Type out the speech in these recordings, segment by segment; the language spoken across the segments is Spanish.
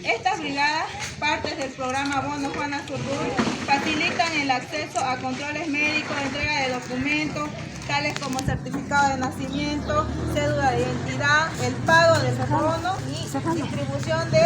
Estas brigadas, partes del programa Bono Juana Zurduy, facilitan el acceso a controles médicos, entrega de documentos, tales como certificado de nacimiento, cédula de identidad, el pago del bono y distribución de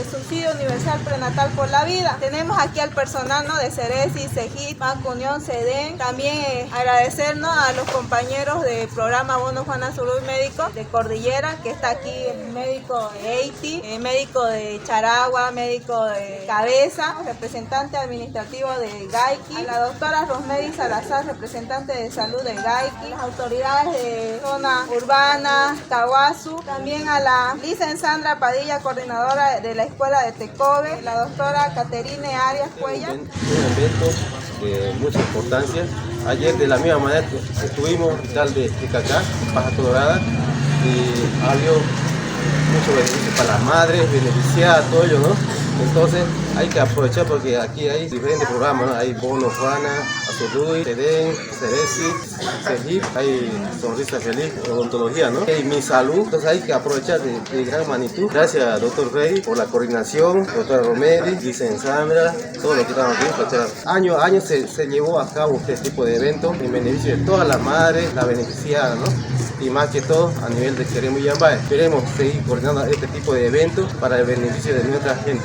subsidio universal prenatal por la vida. Tenemos aquí al personal, ¿no?, de Ceresi, CEGIP, Banco Unión, CEDEN. También agradecernos a los compañeros del programa Bono Juana Zurduy Médico de Cordillera, que está aquí el médico de Eiti, el médico de Charagua, médico de Cabeza, representante administrativo de Gaiki, a la doctora Rosmedy Salazar, representante de salud de Gaiki, las autoridades de zona urbana, Caguazú, también a la licenciada Sandra Padilla, coordinadora de la escuela de Tecobe, la doctora Caterine Arias Cuellar. Un evento de mucha importancia. Ayer de la misma manera que estuvimos en el hospital de Cacá, Paja Colorada, y había mucho beneficio para las madres, beneficiadas, todo ello, ¿no? Entonces hay que aprovechar porque aquí hay diferentes programas, ¿no? Hay Bono Juana, Zurduy, CEDEN, Ceresi, CEGIP, hay Sonrisa Feliz, odontología, ¿no? Y Mi Salud, entonces hay que aprovechar de gran magnitud. Gracias, doctor Rey, por la coordinación, doctora Rosmedy, licenciada Sandra, todos los que están aquí. Año a año se llevó a cabo este tipo de eventos en beneficio de todas las madres, las beneficiadas, ¿no? Y más que todo a nivel de Queremos Yambay. Esperemos seguir coordinando este tipo de eventos para el beneficio de nuestra gente.